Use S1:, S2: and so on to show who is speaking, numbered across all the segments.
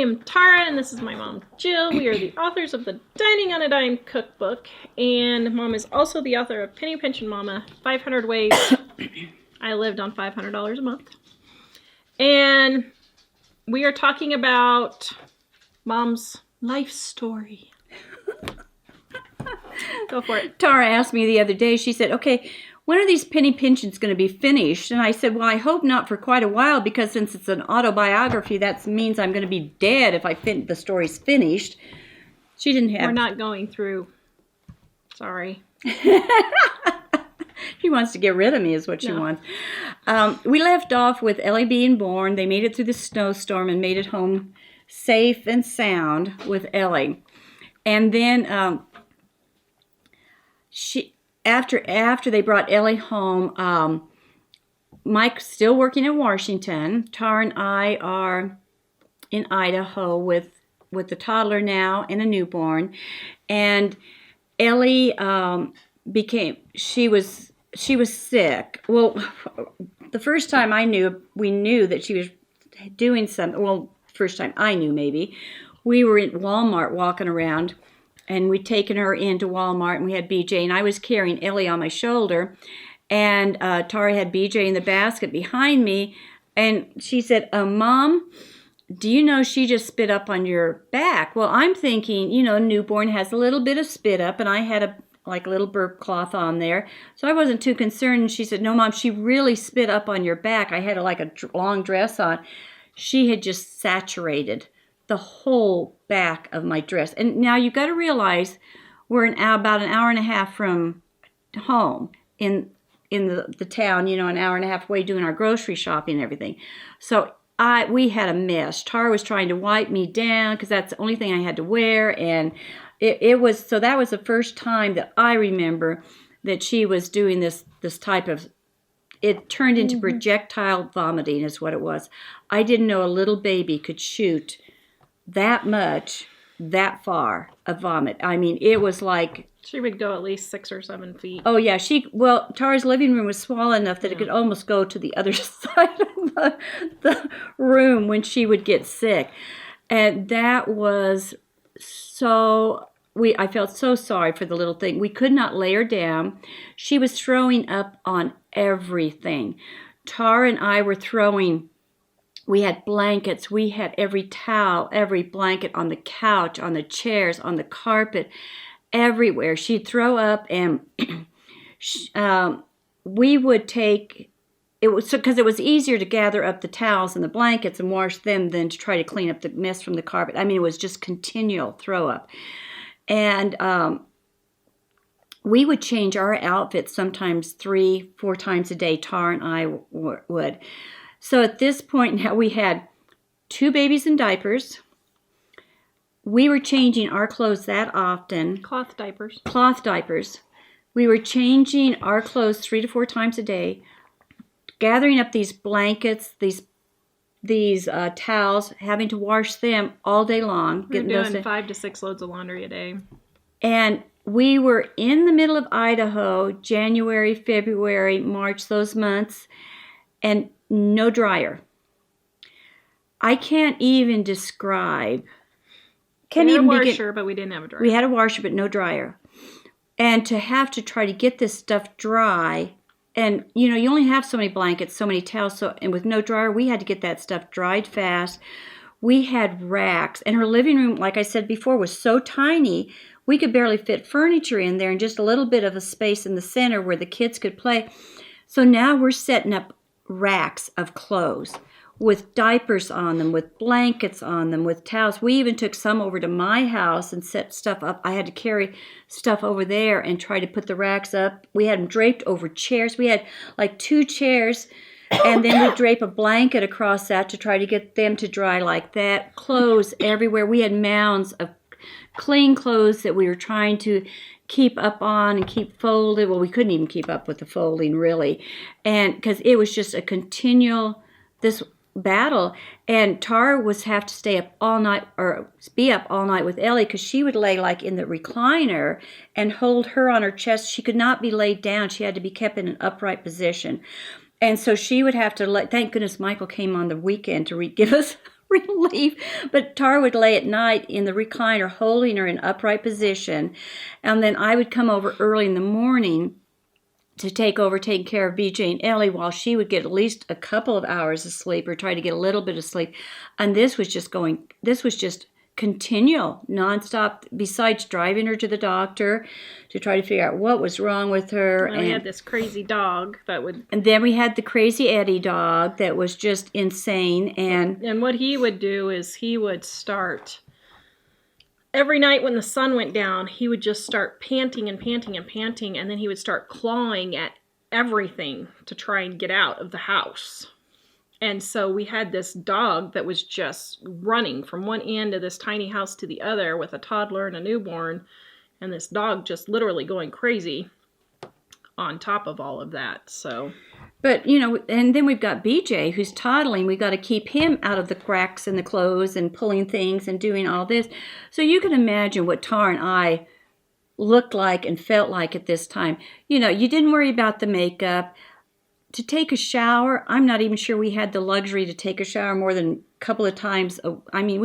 S1: am Tara, and this is my mom, Jill. We are the authors of the Dining on a Dime Cookbook, and Mom is also the author of Penny Pension Mama, 500 Ways I Lived on $500 a Month. And we are talking about Mom's life story. Go for it.
S2: Tara asked me the other day, she said, okay, when are these penny pensions going to be finished? And I said, well, I hope not for quite a while, because since it's an autobiography, that means I'm going to be dead if the story's finished. She didn't have...
S1: We're not going through. Sorry.
S2: She wants to get rid of me is what she wants. We left off with Elly being born. They made it through the snowstorm and made it home safe and sound with Elly. And then after they brought Elly home, Mike's still working in Washington. Tara and I are in Idaho with the toddler now and a newborn. And Elly she was sick. Well, the first time we knew that she was doing something. Well, first time I knew maybe. We were in Walmart walking around. And we'd taken her into Walmart, and we had BJ, and I was carrying Elly on my shoulder, and Tara had BJ in the basket behind me, and she said, Mom, do you know she just spit up on your back? Well, I'm thinking, newborn has a little bit of spit up, and I had a little burp cloth on there, so I wasn't too concerned. And she said, no, Mom, she really spit up on your back. I had a long dress on. She had just saturated the whole back of my dress. And now you've got to realize we're about an hour and a half from home in the town, an hour and a half away doing our grocery shopping and everything. So we had a mess. Tara was trying to wipe me down because that's the only thing I had to wear. And that was the first time that I remember that she was doing this type of, it turned into projectile vomiting is what it was. I didn't know a little baby could shoot that much, that far of vomit. I mean, it was like...
S1: She would go at least 6 or 7 feet.
S2: Oh, yeah. Tara's living room was small enough that it could almost go to the other side of the room when she would get sick. And that was so... I felt so sorry for the little thing. We could not lay her down. She was throwing up on everything. Tara and I were throwing... We had blankets. We had every towel, every blanket on the couch, on the chairs, on the carpet, everywhere. She'd throw up, and we would take it because it was easier to gather up the towels and the blankets and wash them than to try to clean up the mess from the carpet. I mean, it was just continual throw up, and we would change our outfits sometimes 3-4 times a day. Tara and I would. So at this point now we had 2 babies in diapers. We were changing our clothes that often.
S1: Cloth diapers.
S2: We were changing our clothes 3 to 4 times a day, gathering up these blankets, these towels, having to wash them all day long.
S1: We were doing 5 to 6 loads of laundry a day.
S2: And we were in the middle of Idaho, January, February, March, those months, and no dryer. I can't even describe.
S1: We had a washer, but we didn't have a dryer.
S2: We had a washer, but no dryer. And to have to try to get this stuff dry, and you only have so many blankets, so many towels, and with no dryer, we had to get that stuff dried fast. We had racks, and her living room, like I said before, was so tiny, we could barely fit furniture in there and just a little bit of a space in the center where the kids could play. So now we're setting up racks of clothes with diapers on them, with blankets on them, with towels. We even took some over to my house and set stuff up. I had to carry stuff over there and try to put the racks up. We had them draped over chairs. We had 2 chairs, and then we'd drape a blanket across that to try to get them to dry like that. Clothes everywhere. We had mounds of clean clothes that we were trying to keep up on and keep folded. Well, we couldn't even keep up with the folding, really. And because it was just a continual, this battle. And Tara was have to stay up all night, or be up all night with Elly, because she would lay in the recliner and hold her on her chest. She could not be laid down. She had to be kept in an upright position. And so she would have to thank goodness Michael came on the weekend to give us relief. But Tara would lay at night in the recliner holding her in upright position. And then I would come over early in the morning to take over taking care of BJ and Elly while she would get at least a couple of hours of sleep or try to get a little bit of sleep. And this was just continual, nonstop, besides driving her to the doctor to try to figure out what was wrong with her.
S1: And we had this crazy dog that would...
S2: And then we had the crazy Eddie dog that was just insane.
S1: And what he would do is he would start... Every night when the sun went down, he would just start panting and panting and panting, and then he would start clawing at everything to try and get out of the house. And so we had this dog that was just running from one end of this tiny house to the other with a toddler and a newborn, and this dog just literally going crazy on top of all of that. So...
S2: But, and then we've got BJ who's toddling. We've got to keep him out of the cracks in the clothes and pulling things and doing all this. So you can imagine what Tara and I looked like and felt like at this time. You didn't worry about the makeup. To take a shower, I'm not even sure we had the luxury to take a shower more than a couple of times. I mean, it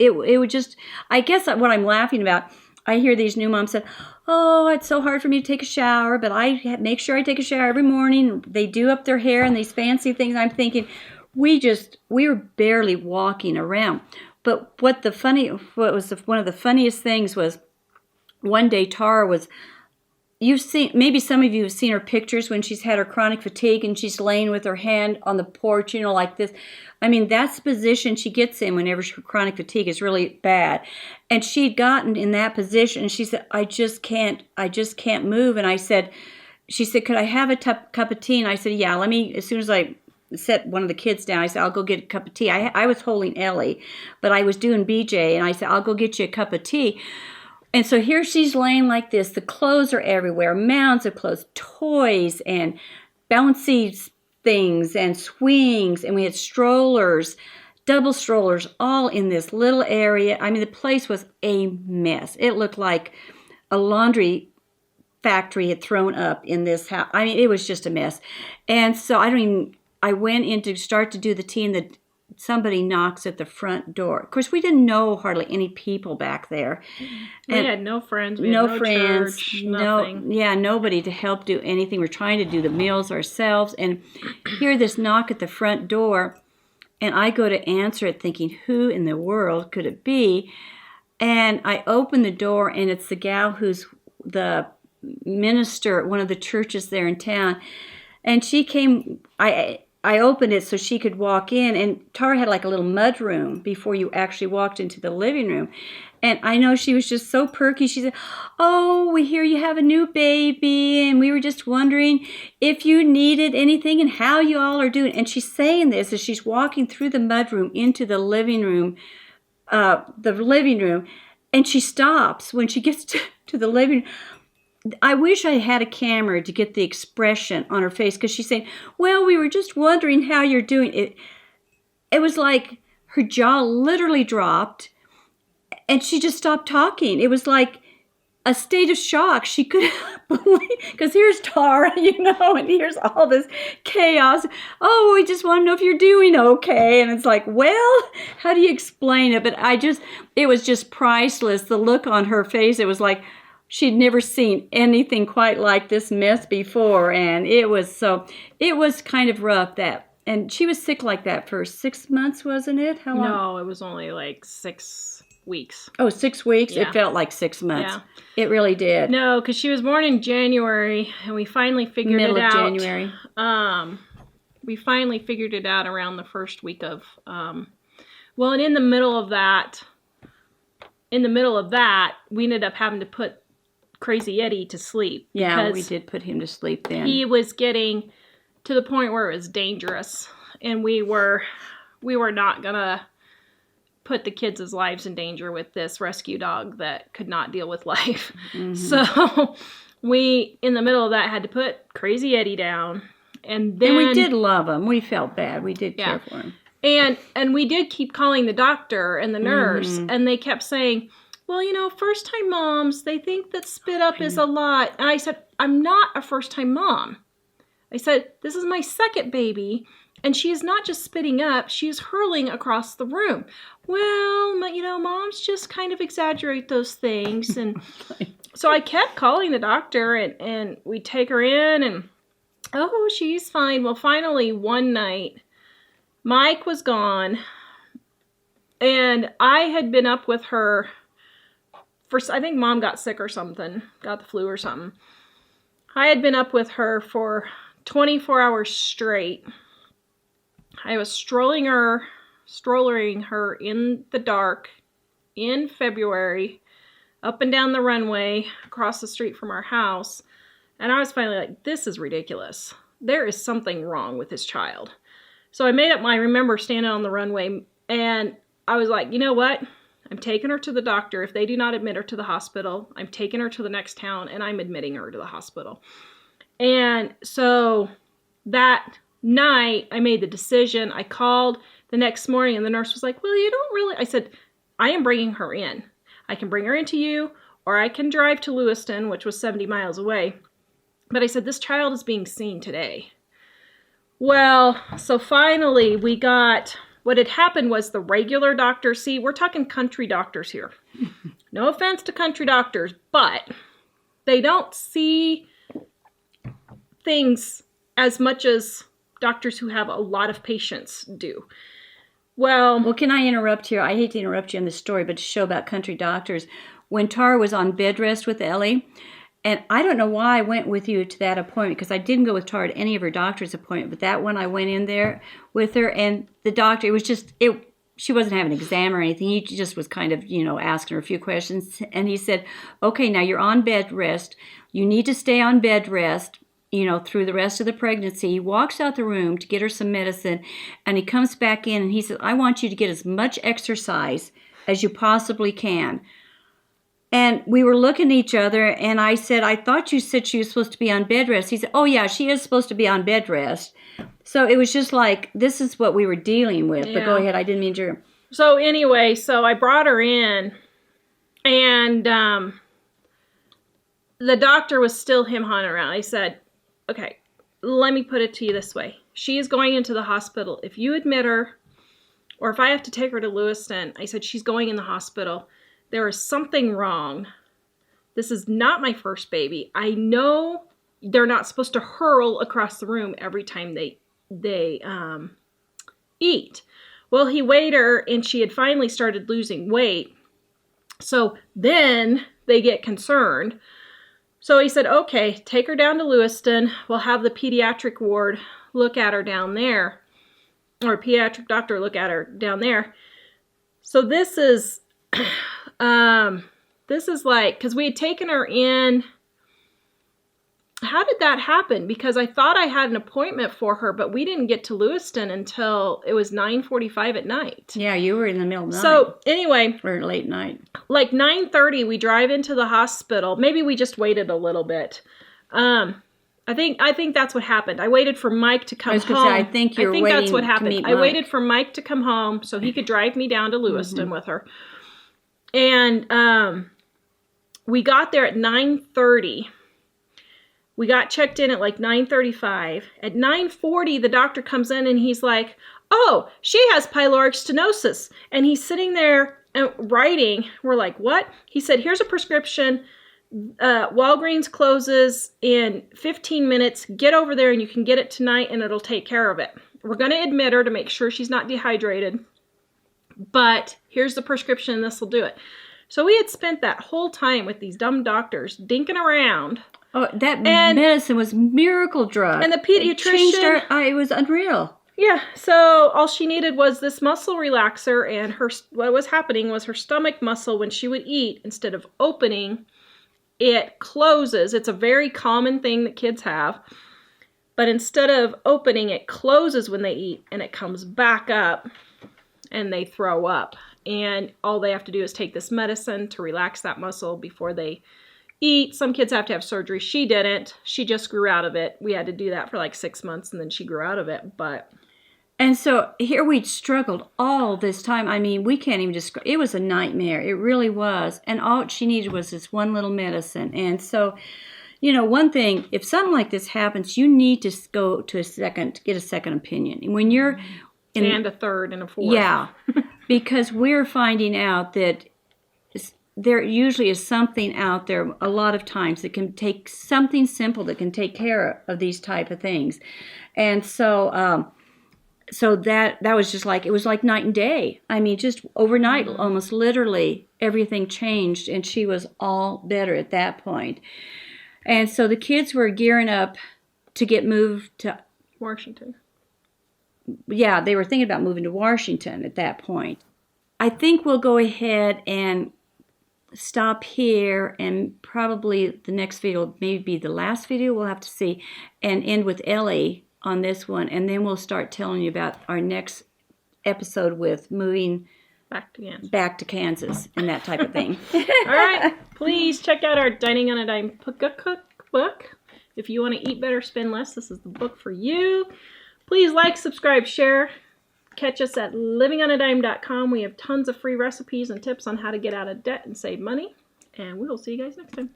S2: would just, I guess what I'm laughing about, I hear these new moms say, oh, it's so hard for me to take a shower, but I make sure I take a shower every morning. They do up their hair and these fancy things. I'm thinking, we were barely walking around. But one of the funniest things was one day Tara was, maybe some of you have seen her pictures when she's had her chronic fatigue and she's laying with her hand on the porch, like this. I mean, that's the position she gets in whenever her chronic fatigue is really bad. And she'd gotten in that position and she said, I just can't move. And she said, could I have a cup of tea? And I said, yeah, as soon as I set one of the kids down, I said, I'll go get a cup of tea. I was holding Elly, but I was doing BJ, and I said, I'll go get you a cup of tea. And so here she's laying like this. The clothes are everywhere, mounds of clothes, toys and bouncy things and swings. And we had strollers, double strollers, all in this little area. I mean, the place was a mess. It looked like a laundry factory had thrown up in this house. I mean, it was just a mess. And so I went in to start to do the tea, and somebody knocks at the front door. Of course, we didn't know hardly any people back there.
S1: We had no friends. We had no friends. Church, nothing.
S2: Nobody to help do anything. We're trying to do the meals ourselves. And hear this knock at the front door. And I go to answer it thinking, who in the world could it be? And I open the door, and it's the gal who's the minister at one of the churches there in town. And she came... I opened it so she could walk in, and Tara had like a little mud room before you actually walked into the living room. And I know she was just so perky. She said, oh, we hear you have a new baby, and we were just wondering if you needed anything and how you all are doing. And she's saying this as she's walking through the mud room into the living room, and she stops when she gets to the living room. I wish I had a camera to get the expression on her face, because she's saying, well, we were just wondering how you're doing. It was like her jaw literally dropped and she just stopped talking. It was like a state of shock. She couldn't believe, because here's Tara, and here's all this chaos. Oh, we just want to know if you're doing okay. And it's like, well, how do you explain it? But it was just priceless. The look on her face, it was like, she'd never seen anything quite like this mess before, and it was kind of rough. And she was sick like that for 6 months, wasn't it? How long?
S1: No, it was only like 6 weeks.
S2: Oh, 6 weeks?
S1: Yeah.
S2: It felt like 6 months.
S1: Yeah.
S2: It really did.
S1: No, because she was born in January, and we finally figured it out.
S2: Middle of January.
S1: We finally figured it out around the first week of, and in the middle of that, we ended up having to put Crazy Eddie to sleep.
S2: Yeah, we did put him to sleep then.
S1: He was getting to the point where it was dangerous, and we were not gonna put the kids' lives in danger with this rescue dog that could not deal with life. Mm-hmm. So we, in the middle of that, had to put Crazy Eddie down, and
S2: we did love him. We felt bad. We did care for him,
S1: and we did keep calling the doctor and the nurse, and they kept saying, well, first-time moms, they think that spit up is a lot. And I said, I'm not a first-time mom. I said, this is my second baby. And she is not just spitting up, she is hurling across the room. Well, moms just kind of exaggerate those things. And so I kept calling the doctor, and we take her in, and, oh, she's fine. Well, finally, one night, Mike was gone, and I had been up with her I think Mom got sick or something, got the flu or something. I had been up with her for 24 hours straight. I was strollering her in the dark in February, up and down the runway, across the street from our house. And I was finally like, this is ridiculous. There is something wrong with this child. So I remember standing on the runway, and I was like, you know what? I'm taking her to the doctor. If they do not admit her to the hospital, I'm taking her to the next town, and I'm admitting her to the hospital. And so that night, I made the decision. I called the next morning, and the nurse was like, well, you don't really... I said, I am bringing her in. I can bring her into you, or I can drive to Lewiston, which was 70 miles away. But I said, this child is being seen today. Well, so finally, we got... What had happened was the regular doctors, see, we're talking country doctors here. No offense to country doctors, but they don't see things as much as doctors who have a lot of patients do. Well,
S2: can I interrupt here? I hate to interrupt you in this story, but to show about country doctors. When Tawra was on bed rest with Elly, and I don't know why I went with you to that appointment, because I didn't go with Tawra to any of her doctor's appointment, but that one I went in there with her, and the doctor, she wasn't having an exam or anything. He just was kind of, asking her a few questions, and he said, okay, now you're on bed rest. You need to stay on bed rest, through the rest of the pregnancy. He walks out the room to get her some medicine, and he comes back in, and he says, I want you to get as much exercise as you possibly can. And we were looking at each other, and I said, I thought you said she was supposed to be on bed rest. He said, oh, yeah, she is supposed to be on bed rest. So it was just like, this is what we were dealing with. Yeah. But go ahead, I didn't mean to.
S1: So anyway, I brought her in, and the doctor was still him-hawing around. I said, okay, let me put it to you this way. She is going into the hospital. If you admit her, or if I have to take her to Lewiston, I said, she's going in the hospital. There is something wrong. This is not my first baby. I know they're not supposed to hurl across the room every time they eat. Well, he weighed her, and she had finally started losing weight. So then they get concerned. So he said, okay, take her down to Lewiston. We'll have the pediatric ward look at her down there, or a pediatric doctor look at her down there. So this is... this is like, because we had taken her in. How did that happen? Because I thought I had an appointment for her, but we didn't get to Lewiston until it was 9:45 at night.
S2: Yeah, you were in the middle of the night.
S1: So anyway,
S2: or late night.
S1: Like 9:30, we drive into the hospital. Maybe we just waited a little bit. I think that's what happened. I waited for Mike to come home.
S2: I think
S1: that's what happened. I waited for Mike to come home so he could drive me down to Lewiston with her. And we got there at 9:30. We got checked in at like 9:35. At 9:40, the doctor comes in and he's like, oh, she has pyloric stenosis. And he's sitting there and writing. We're like, what? He said, here's a prescription. Walgreens closes in 15 minutes. Get over there and you can get it tonight and it'll take care of it. We're going to admit her to make sure she's not dehydrated. But here's the prescription and this will do it. So we had spent that whole time with these dumb doctors dinking around.
S2: Oh, that medicine was miracle drug.
S1: And the pediatrician...
S2: It was unreal.
S1: Yeah, so all she needed was this muscle relaxer, and what was happening was her stomach muscle, when she would eat, instead of opening, it closes. It's a very common thing that kids have. But instead of opening, it closes when they eat, and it comes back up, and they throw up. And all they have to do is take this medicine to relax that muscle before they eat. Some kids have to have surgery. She didn't. She just grew out of it. We had to do that for like 6 months, and then she grew out of it.
S2: And so here we'd struggled all this time. I mean, we can't even describe. It was a nightmare. It really was. And all she needed was this one little medicine. And so, you know, one thing, if something like this happens, you need to go to get a second opinion. And when you're
S1: and a third and a fourth.
S2: Yeah, because we're finding out that there usually is something out there a lot of times that can take something simple that can take care of these type of things. And so so that was just like, it was like night and day. I mean, just overnight, almost literally everything changed, and she was all better at that point. And so the kids were gearing up to get moved to
S1: Washington.
S2: Yeah, they were thinking about moving to Washington at that point. I think we'll go ahead and stop here, and probably the next video, maybe the last video, we'll have to see, and end with Elly on this one, and then we'll start telling you about our next episode with moving back to Kansas and that type of thing.
S1: All right, please check out our Dining on a Dime cookbook. If you want to eat better, spend less, this is the book for you. Please like, subscribe, share. Catch us at livingonadime.com. We have tons of free recipes and tips on how to get out of debt and save money. And we will see you guys next time.